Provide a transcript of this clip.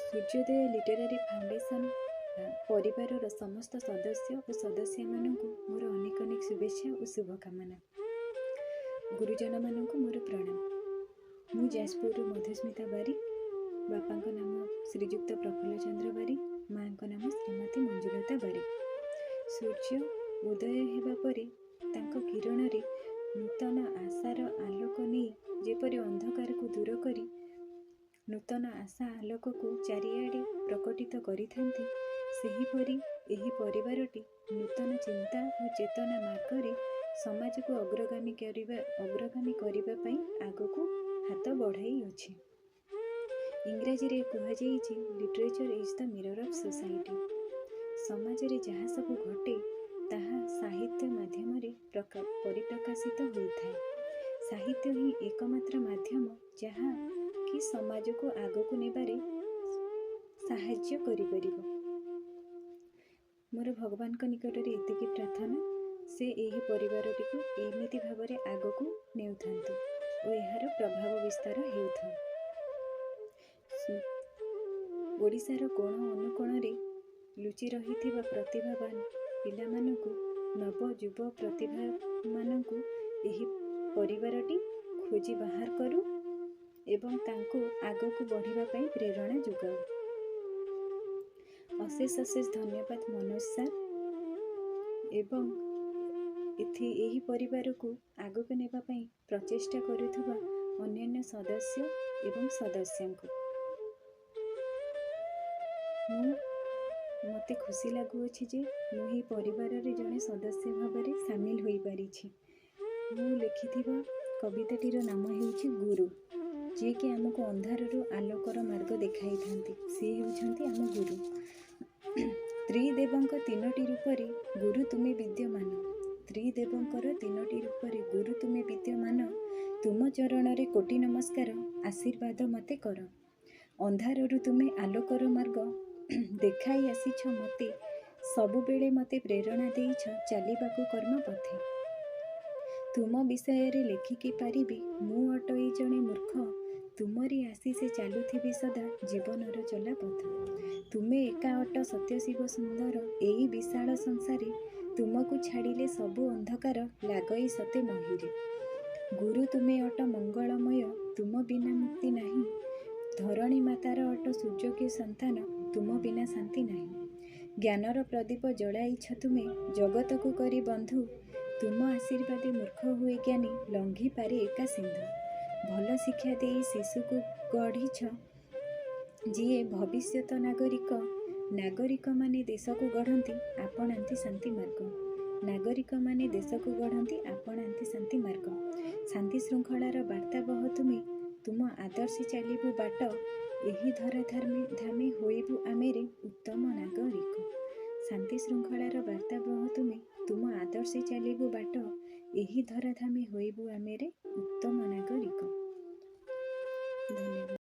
ସୂର୍ଯ୍ୟୋଦୟ literary foundation ପରିବାରର ସମସ୍ତ ସଦସ୍ୟ ଓ ସଦସ୍ୟମାନଙ୍କୁ ମୋର ଅନେକ ଅନେକ ଶୁଭେଚ୍ଛା ଓ ଶୁଭକାମନା। ଗୁରୁଜନମାନଙ୍କୁ ମୋର ପ୍ରଣାମ। ମୁଁ ଯାଜପୁରରୁ ମଧୁସ୍ମିତା ବାରିକ। ବାପାଙ୍କ ନାମ ଶ୍ରୀଯୁକ୍ତ ପ୍ରଫୁଲ୍ଲ ଚନ୍ଦ୍ର ବାରିକ, ମାଆଙ୍କ ନାମ ଶ୍ରୀମତୀ ମଞ୍ଜୁଲତା ବାରିକ। ସୂର୍ଯ୍ୟ ଉଦୟ ହେବା ପରେ ତାଙ୍କ କିରଣରେ ନୂତନ ଆଶାର ଆଲୋକ ନେଇ ଯେପରି ଅନ୍ଧକାରକୁ ଦୂର କରି ନୂତନ ଆଶା ଆଲୋକକୁ ଚାରିଆଡ଼େ ପ୍ରକଟିତ କରିଥାନ୍ତି, ସେହିପରି ଏହି ପରିବାରଟି ନୂତନ ଚିନ୍ତା ଓ ଚେତନା ମାର୍ଗରେ ସମାଜକୁ ଅଗ୍ରଗାମୀ କରିବା ପାଇଁ ଆଗକୁ ହାତ ବଢ଼ାଇଅଛି। ଇଂରାଜୀରେ କୁହାଯାଇଛି literature is the mirror of society. ସମାଜରେ ଯାହା ସବୁ ଘଟେ ତାହା ସାହିତ୍ୟ ମାଧ୍ୟମରେ ପରିପ୍ରକାଶିତ ହୋଇଥାଏ। ସାହିତ୍ୟ ହିଁ ଏକମାତ୍ର ମାଧ୍ୟମ ଯାହା କି ସମାଜକୁ ଆଗକୁ ନେବାରେ ସାହାଯ୍ୟ କରିପାରିବ। ମୋର ଭଗବାନଙ୍କ ନିକଟରେ ଏତିକି ପ୍ରାର୍ଥନା, ସେ ଏହି ପରିବାରଟିକୁ ଏମିତି ଭାବରେ ଆଗକୁ ନେଉଥାନ୍ତୁ ଓ ଏହାର ପ୍ରଭାବ ବିସ୍ତାର ହେଉଥାଉ। ଓଡ଼ିଶାର କୋଣ ଅନୁକୋଣରେ ଲୁଚି ରହିଥିବା ପ୍ରତିଭାବାନ ପିଲାମାନଙ୍କୁ, ନବ ଯୁବ ପ୍ରତିଭାମାନଙ୍କୁ ଏହି ପରିବାରଟି ଖୋଜି ବାହାର କରୁ ଏବଂ ତାଙ୍କୁ ଆଗକୁ ବଢ଼ିବା ପାଇଁ ପ୍ରେରଣା ଯୋଗାଉ। ଅଶେଷ ଅଶେଷ ଧନ୍ୟବାଦ ମନୋଜ ସାର୍ ଏବଂ ଏହି ପରିବାରକୁ ଆଗକୁ ନେବା ପାଇଁ ପ୍ରଚେଷ୍ଟା କରୁଥିବା ଅନ୍ୟାନ୍ୟ ସଦସ୍ୟ ଏବଂ ସଦସ୍ୟଙ୍କୁ। ମୋତେ ଖୁସି ଲାଗୁଅଛି ଯେ ମୁଁ ଏହି ପରିବାରରେ ଜଣେ ସଦସ୍ୟ ଭାବରେ ସାମିଲ ହୋଇପାରିଛି। ମୁଁ ଲେଖିଥିବା କବିତାଟିର ନାମ ହେଉଛି ଗୁରୁ। ଯିଏକି ଆମକୁ ଅନ୍ଧାରରୁ ଆଲୋକର ମାର୍ଗ ଦେଖାଇଥାନ୍ତି, ସେ ହେଉଛନ୍ତି ଆମ ଗୁରୁ। ତ୍ରିଦେବଙ୍କ ତିନୋଟି ରୂପରେ ଗୁରୁ ତୁମେ ବିଦ୍ୟମାନ। ତ୍ରିଦେବଙ୍କର ତିନୋଟି ରୂପରେ ଗୁରୁ ତୁମେ ବିଦ୍ୟମାନ। ତୁମ ଚରଣରେ କୋଟି ନମସ୍କାର, ଆଶୀର୍ବାଦ ମୋତେ କର। ଅନ୍ଧାରରୁ ତୁମେ ଆଲୋକର ମାର୍ଗ ଦେଖାଇ ଆସିଛ ମୋତେ, ସବୁବେଳେ ମୋତେ ପ୍ରେରଣା ଦେଇଛ ଚାଲିବାକୁ କର୍ମ ପଥେ। ତୁମ ବିଷୟରେ ଲେଖିକି ପାରିବି, ମୁଁ ଅଟଇ ଜଣେ ମୂର୍ଖ। ତୁମରି ଆଶିଷେ ଚାଲୁଥିବି ସଦା ଜୀବନର ଚଲାପଥ। ତୁମେ ଏକା ଅଟ ସତ୍ୟ ଶିବ ସୁନ୍ଦର, ଏଇ ବିଶାଳ ସଂସାରେ ତୁମକୁ ଛାଡ଼ିଲେ ସବୁ ଅନ୍ଧକାର ଲାଗଇ ସତେ ମହିରେ। ଗୁରୁ ତୁମେ ଅଟ ମଙ୍ଗଳମୟ, ତୁମ ବିନା ମୁକ୍ତି ନାହିଁ। ଧରଣୀ ମାତାର ଅଟ ସୁଯୋଗ୍ୟ ସନ୍ତାନ, ତୁମ ବିନା ଶାନ୍ତି ନାହିଁ। ଜ୍ଞାନର ପ୍ରଦୀପ ଜଳାଇଛ ତୁମେ, ଜଗତକୁ କରି ବନ୍ଧୁ। ତୁମ ଆଶୀର୍ବାଦେ ମୂର୍ଖ ହୁଏ ଜ୍ଞାନୀ, ଲଙ୍ଘି ପାରେ ଏକା ସିନ୍ଧୁ। ଭଲ ଶିକ୍ଷା ଦେଇ ଶିଶୁକୁ ଗଢ଼ିଛ, ଯିଏ ଭବିଷ୍ୟତ ନାଗରିକ। ନାଗରିକମାନେ ଦେଶକୁ ଗଢ଼ନ୍ତି, ଆପଣାନ୍ତି ଶାନ୍ତି ମାର୍ଗ। ନାଗରିକମାନେ ଦେଶକୁ ଗଢ଼ନ୍ତି, ଆପଣାନ୍ତି ଶାନ୍ତି ମାର୍ଗ। ଶାନ୍ତି ଶୃଙ୍ଖଳାର ବାର୍ତ୍ତା ବହ ତୁମେ, ତୁମ ଆଦର୍ଶେ ଚାଲିବୁ ବାଟ। ଏହି ଧରାଧାମେ ହୋଇବୁ ଆମେରେ ଉତ୍ତମ ନାଗରିକ। ଶାନ୍ତି ଶୃଙ୍ଖଳାର ବାର୍ତ୍ତା ବହ ତୁମେ, ତୁମ ଆଦର୍ଶେ ଚାଲିବୁ ବାଟ। ଏହି ଧରାଧାମେ ହୋଇବୁ ଆମେରେ ଉତ୍ତମ ନାଗରିକ। ଧନ୍ୟବାଦ।